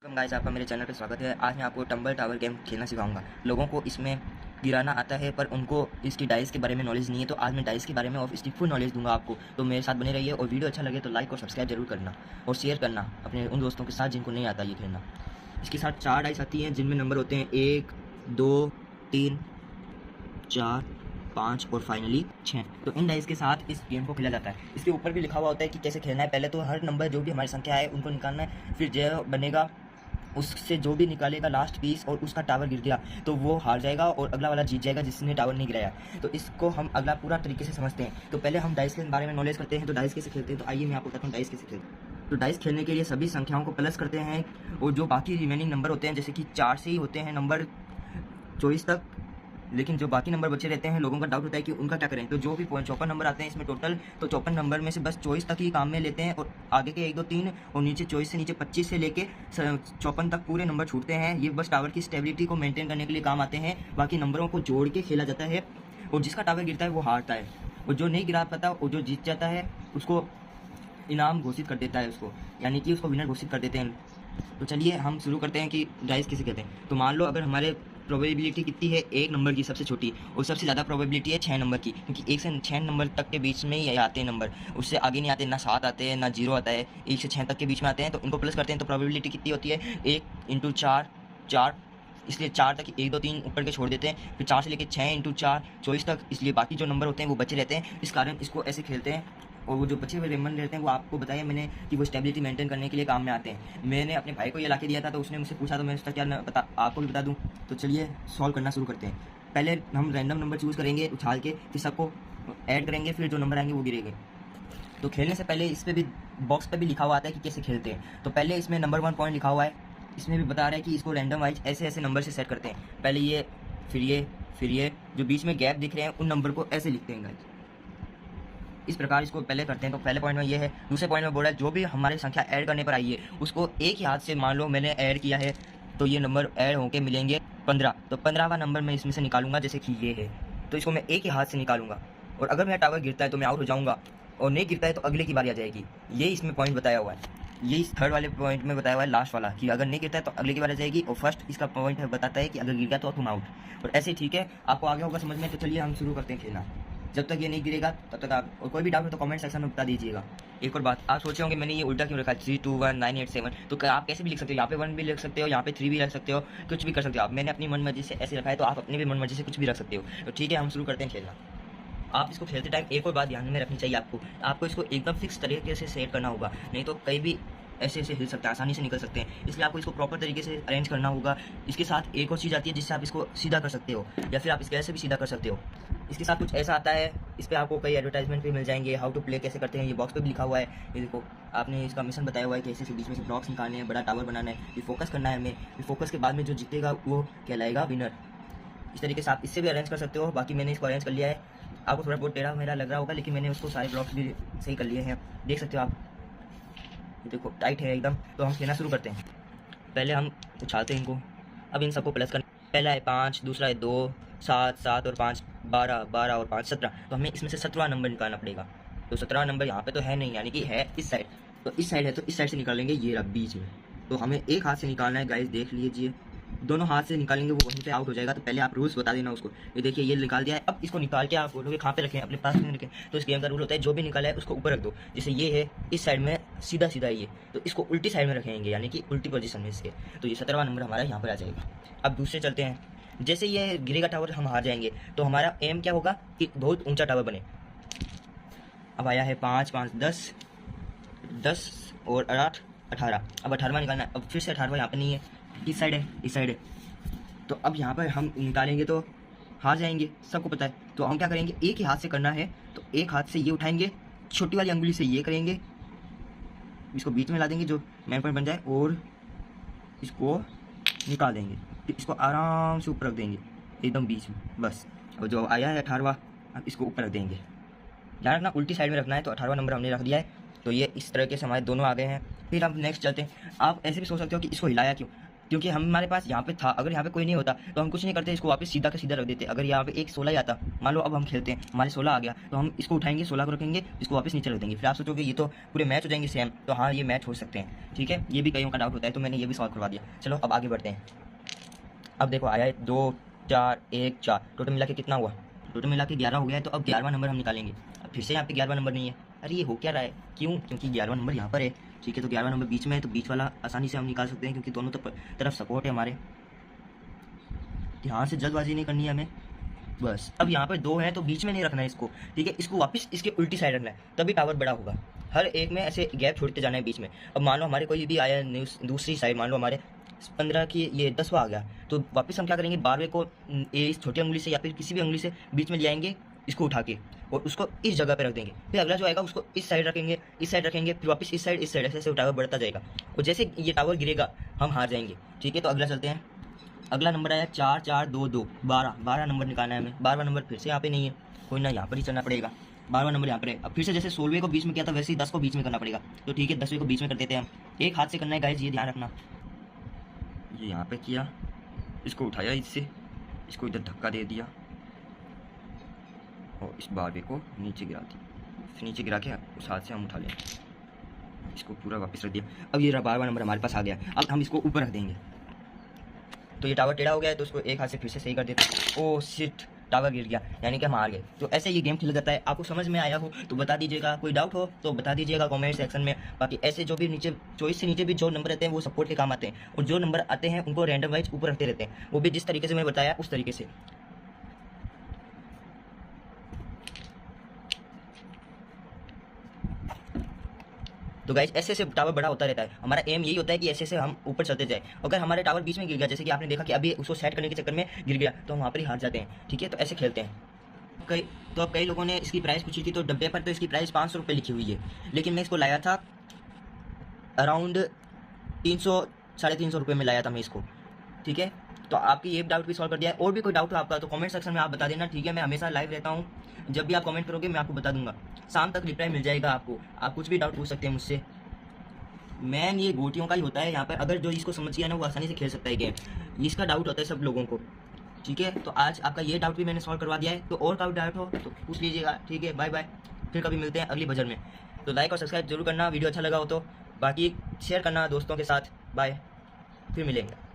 Welcome guys, आपका मेरे channel पे स्वागत है। आज मैं आपको टंबल टावर गेम खेलना सिखाऊंगा। लोगों को इसमें गिराना आता है पर उनको इसकी डाइस के बारे में नॉलेज नहीं है, तो आज मैं डाइस के बारे में और इसकी फुल नॉलेज दूंगा आपको। तो मेरे साथ बने रहिए और वीडियो अच्छा लगे तो लाइक और सब्सक्राइब जरूर करना और शेयर करना अपने उन दोस्तों के साथ जिनको नहीं आता ये खेलना। इसके साथ 4 डाइस आती हैं जिनमें नंबर होते हैं 1, 2, 3, 4, 5 और फाइनली 6। तो इन डाइस के साथ इस गेम को खेला जाता है। इसके ऊपर भी लिखा हुआ होता है कि कैसे खेलना है। पहले तो हर नंबर जो भी हमारी संख्या है उनको निकालना है, फिर जो बनेगा उससे जो भी निकालेगा लास्ट पीस और उसका टावर गिर गया तो वो हार जाएगा और अगला वाला जीत जाएगा जिसने टावर नहीं गिराया। तो इसको हम अगला पूरा तरीके से समझते हैं। तो पहले हम डाइस के बारे में नॉलेज करते हैं। तो डाइस कैसे खेलते हैं, तो आइए मैं आपको बताता हूँ डाइस कैसे खेलते हैं। तो डाइस खेलने के लिए सभी संख्याओं को प्लस करते हैं और जो बाकी रिमेनिंग नंबर होते हैं, जैसे कि 4 से ही होते हैं नंबर 24 तक, लेकिन जो बाकी नंबर बचे रहते हैं लोगों का डाउट होता है कि उनका क्या करें। तो जो भी 54 नंबर आते हैं इसमें टोटल, तो 54 नंबर में से बस 24 तक ही काम में लेते हैं और आगे के 1, 2, 3 और नीचे 24 से नीचे 25 से लेके 54 तक पूरे नंबर छूटते हैं। ये बस टावर की स्टेबिलिटी को मेंटेन करने के लिए काम आते हैं। बाकी नंबरों को जोड़ के खेला जाता है और जिसका टावर गिरता है वो हारता है और जो नहीं गिरा पाता और जो जीत जाता है उसको इनाम घोषित कर देता है उसको, यानी कि उसको विनर घोषित कर देते हैं। तो चलिए हम शुरू करते हैं कि डाइस किसे कहते हैं। तो मान लो अगर हमारे प्रोबेबिलिटी कितनी है, 1 नंबर की सबसे छोटी, और सबसे ज़्यादा प्रोबेबिलिटी है 6 नंबर की, क्योंकि 1 से 6 नंबर तक के बीच में ही आते हैं नंबर, उससे आगे नहीं आते, ना 7 आते हैं ना 0 आता है, 1 से 6 तक के बीच में आते हैं। तो इनको प्लस करते हैं तो प्रोबेबिलिटी कितनी होती है, 1 × 4, 4, इसलिए 4 तक 1, 2, 3 ऊपर के छोड़ देते हैं, फिर 4 से लेकर 6 × 4 24 तक, इसलिए बाकी जो नंबर होते हैं वो बचे रहते हैं। इस कारण इसको ऐसे खेलते हैं। और वो जो बचे हुए नंबर रहते हैं वो आपको बताया मैंने कि वो स्टेबिलिटी मेंटेन करने के लिए काम में आते हैं। मैंने अपने भाई को ये ला के दिया था तो उसने मुझसे पूछा, तो मैं उसका क्या बता आपको भी बता दूं। तो चलिए सॉल्व करना शुरू करते हैं। पहले हम रैंडम नंबर चूज़ करेंगे उछाल के, फिर सबको ऐड करेंगे, फिर जो नंबर आएंगे वो गिरेंगे। तो खेलने से पहले इस पर भी बॉक्स पर भी लिखा हुआ आता है कि कैसे खेलते हैं। तो पहले इसमें नंबर 1 पॉइंट लिखा हुआ है, इसमें भी बता रहा है कि इसको रैंडम वाइज ऐसे ऐसे नंबर से सेट करते हैं। पहले ये, फिर ये, फिर ये, जो बीच में गैप दिख रहे हैं उन नंबर को ऐसे लिखते हैं गाइस। इस प्रकार इसको पहले करते हैं। तो पहले पॉइंट में ये है। दूसरे पॉइंट में बोल रहा है जो भी हमारी संख्या ऐड करने पर आई है उसको एक ही हाथ से, मान लो मैंने ऐड किया है तो ये नंबर ऐड होके मिलेंगे 15। तो 15वां नंबर मैं इसमें से निकालूंगा, जैसे कि ये है, तो इसको मैं एक ही हाथ से निकालूंगा और अगर मेरा टावर गिरता है तो मैं आउट हो जाऊंगा और नहीं गिरता है तो अगले की बारी आ जाएगी। ये इसमें पॉइंट बताया हुआ है, ये इस थर्ड वाले पॉइंट में बताया हुआ है, लास्ट वाला, कि अगर नहीं गिरता है तो अगले की बारी आ जाएगी। और फर्स्ट इसका पॉइंट बताता है कि अगर गिर गया तो तुम आउट। और ऐसे ठीक है, आपको आगे होगा समझ में। तो चलिए हम शुरू करते हैं खेलना। जब तक ये नहीं गिरेगा तब तक आप, और कोई भी डाउट हो तो कमेंट सेक्शन में बता दीजिएगा। एक और बात, आप सोचे होंगे मैंने ये उल्टा क्यों रखा है 3, 2, 1, 9, 8, 7। तो आप कैसे भी लिख सकते हो, यहाँ पे 1 भी लिख सकते हो, यहाँ पे 3 भी रख सकते हो, कुछ भी कर सकते हो आप। मैंने अपनी मन मर्जी से ऐसे रखा है, तो आप अपनी भी मन मर्जी से कुछ भी रख सकते हो। तो ठीक है, हम शुरू करते हैं खेलना। आप इसको खेलते टाइम एक और बात ध्यान में रखनी चाहिए आपको इसको एकदम फिक्स तरीके से सेट करना होगा, नहीं तो कहीं भी ऐसे ऐसे हिल सकते हैं, आसानी से निकल सकते हैं। इसलिए आपको इसको प्रॉपर तरीके से अरेंज करना होगा। इसके साथ एक और चीज़ आती है जिससे आप इसको सीधा कर सकते हो, या फिर आप इसके ऐसे भी सीधा कर सकते हो। इसके साथ कुछ ऐसा आता है, इस पर आपको कई एडवर्टाइजमेंट भी मिल जाएंगे, हाउ टू प्ले कैसे करते हैं, ये बॉक्स पे भी लिखा हुआ है। ये देखो, आपने इसका मिशन बताया हुआ है कि ऐसे से बीच में से ब्लॉक्स निकालने हैं, बड़ा टावर बनाना है, ये फोकस करना है हमें। ये फोकस के बाद में जो जीतेगा वो कहलाएगा विनर। इस तरीके से आप इससे भी अरेंज कर सकते हो। बाकी मैंने इसको अरेंज कर लिया है, आपको थोड़ा बहुत टेढ़ा मेरा लग रहा होगा, लेकिन मैंने उसको सारे ब्लॉक्स भी सही कर लिए हैं, देख सकते हो आप। ये देखो टाइट है एकदम। तो हम खेलना शुरू करते हैं। पहले हम उछालते हैं इनको। अब इन सबको प्लस करना, पहला है 5, दूसरा है 2, 7, 7 और 5 12, 12 और 5 17। तो हमें इसमें से 17वां नंबर निकालना पड़ेगा। तो 17वां नंबर यहाँ पे तो है नहीं, यानी कि है इस साइड। तो इस साइड है, तो इस साइड से निकालेंगे, ये रहा बीच में। तो हमें एक हाथ से निकालना है गाइस, देख लीजिए। दोनों हाथ से निकालेंगे वो वहीं पे आउट हो जाएगा। तो पहले आप रूल्स बता देना उसको। ये देखिए ये निकाल दिया है। अब इसको निकाल के आप बोलोगे कहाँ पे रखें, अपने पास में रखें। तो इस गेम का रूल होता है जो भी निकाला है उसको ऊपर रख दो। जैसे ये है इस साइड में सीधा सीधा ये, तो इसको उल्टी साइड में रखेंगे, यानी कि उल्टी पोजीशन में इसके। तो ये 17वां नंबर हमारा यहाँ पर आ जाएगा। अब दूसरे चलते हैं। जैसे ये गिरेगा टावर हम हार जाएंगे, तो हमारा एम क्या होगा कि बहुत ऊंचा टावर बने। अब आया है 5, 5, 10, 10 और 8, 18। अब 18वां निकालना है। अब फिर से 18वां यहाँ पर नहीं है, इस साइड है, इस साइड है। तो अब यहाँ पर हम निकालेंगे तो हार जाएंगे, सबको पता है। तो हम क्या करेंगे, एक ही हाथ से करना है। तो एक हाथ से ये उठाएंगे, छोटी वाली अंगुली से ये करेंगे, इसको बीच में ला देंगे जो मेन पॉइंट बन जाए, और इसको निकाल देंगे। फिर इसको आराम से ऊपर रख देंगे एकदम बीच में, बस। और जो आया है 18वां, अब इसको ऊपर रख देंगे। ध्यान रखना उल्टी साइड में रखना है। तो 18वां नंबर हमने रख दिया है। तो ये इस तरह के से हमारे दोनों आ गए हैं। फिर हम नेक्स्ट चलते हैं। आप ऐसे भी सोच सकते हो कि इसको हिलाया क्यों। क्योंकि हमारे पास यहाँ पे था, अगर यहाँ पे कोई नहीं होता तो हम कुछ नहीं करते, इसको वापस सीधा का सीधा रख देते। अगर यहाँ पे एक 16 ही आता, मान लो अब हम खेलते हैं, हमारे 16 आ गया, तो हम इसको उठाएंगे, 16 को रखेंगे, इसको वापस नीचे रख देंगे। फिर आप सोचोगे ये तो पूरे मैच हो जाएंगे सेम, तो हाँ ये मैच हो सकते हैं, ठीक है। ये भी कईयों का डाउट होता है, तो मैंने ये भी सॉल्व करवा दिया। चलो अब आगे बढ़ते हैं। अब देखो आया है 2 4 1 4, टोटल मिला के कितना हुआ? टोटल मिला के 11 हो गया है। तो अब 11वां नंबर हम निकालेंगे। अब फिर से यहाँ पे 11वां नंबर नहीं है। अरे ये हो क्या रहा है? क्यों? क्योंकि 11वां नंबर यहाँ पर है, ठीक है। तो 11वां नंबर बीच में है, तो बीच वाला आसानी से हम निकाल सकते हैं, क्योंकि दोनों तरफ सपोर्ट है हमारे। ध्यान से जल्दबाजी नहीं करनी है हमें, बस। अब यहाँ पर 2 है तो बीच में नहीं रखना है इसको, ठीक है। इसको वापस इसके उल्टी साइड रखना है, तभी टावर बड़ा होगा। हर एक में ऐसे गैप छोड़ते जाना है बीच में। अब मान लो हमारे कोई भी आया दूसरी साइड, मान लो हमारे 15 की ये 10वां आ गया, तो वापस हम क्या करेंगे, 12वें को इस छोटी उंगली से या फिर किसी भी उंगली से बीच में ले आएंगे, इसको उठा के, और उसको इस जगह पे रख देंगे। फिर अगला जो आएगा उसको इस साइड रखेंगे, इस साइड रखेंगे, फिर वापस इस साइड, ऐसे टावर बढ़ता जाएगा। और जैसे ये टावर गिरेगा हम हार जाएंगे, ठीक है। तो अगला चलते हैं। अगला नंबर आया 4 4 2 2, 12 नंबर निकालना है हमें। 12वां नंबर फिर से यहाँ पे नहीं है, कोई ना, यहाँ पर ही चलना पड़ेगा। 12वां नंबर यहाँ पर है। अब फिर से जैसे 16वें को बीच में किया था, वैसे ही 10 को बीच में करना पड़ेगा। तो ठीक है, 10वें को बीच में कर देते हैं हम। एक हाथ से करना है गाइस, ये ध्यान रखना। ये यहाँ पे किया, इसको उठाया इससे, इसको इधर धक्का दे दिया, और इस 12वें को नीचे गिरा दिया। फिर नीचे गिरा के उस हाथ से हम उठा लें, इसको पूरा वापस रख दिया। अब ये 12वां नंबर हमारे पास आ गया। अब हम इसको ऊपर रख देंगे। तो ये टावर टेढ़ा हो गया है, तो उसको एक हाथ से फिर से सही कर देते। ओ शिट, टावर गिर गया, यानी कि हम हार गए। तो ऐसे ये गेम खेला जाता है। आपको समझ में आया हो तो बता दीजिएगा, कोई डाउट हो तो बता दीजिएगा कमेंट सेक्शन में। बाकी ऐसे जो भी नीचे चॉइस से नीचे भी जो नंबर रहते हैं वो सपोर्ट के काम आते हैं, और जो नंबर आते हैं उनको रैंडम वाइज ऊपर रखते रहते हैं, वो भी जिस तरीके से मैंने बताया उस तरीके से। तो गाइस ऐसे से टावर बड़ा होता रहता है। हमारा एम यही होता है कि ऐसे से हम ऊपर चलते जाए। अगर हमारे टावर बीच में गिर गया, जैसे कि आपने देखा कि अभी उसको सेट करने के चक्कर में गिर गया, तो हम वहाँ पर ही हार जाते हैं, ठीक है। तो ऐसे खेलते हैं। अब कई लोगों ने इसकी प्राइस पूछी थी, तो डब्बे पर तो इसकी प्राइस 500 रुपये लिखी हुई है, लेकिन मैं इसको लाया था अराउंड 300 350 रुपये में लाया था मैं इसको, ठीक है। तो आपकी ये डाउट भी सॉल्व कर दिया है। और भी कोई डाउट हो आपका तो कमेंट सेक्शन में आप बता देना, ठीक है। मैं हमेशा लाइव रहता हूँ, जब भी आप कमेंट करोगे मैं आपको बता दूंगा। शाम तक रिप्लाई मिल जाएगा आपको। आप कुछ भी डाउट पूछ सकते हैं मुझसे। मैन ये गोटियों का ही होता है यहाँ पर। अगर जो इसको समझ गया ना वो आसानी से खेल सकता है गेम। इसका डाउट होता है सब लोगों को, ठीक है। तो आज आपका ये डाउट भी मैंने सॉल्व करवा दिया है। तो और कोई डाउट हो तो पूछ लीजिएगा, ठीक है। बाय बाय, फिर कभी मिलते हैं अगली भजन में। तो लाइक और सब्सक्राइब जरूर करना, वीडियो अच्छा लगा हो तो। बाकी शेयर करना दोस्तों के साथ। बाय, फिर मिलेंगे।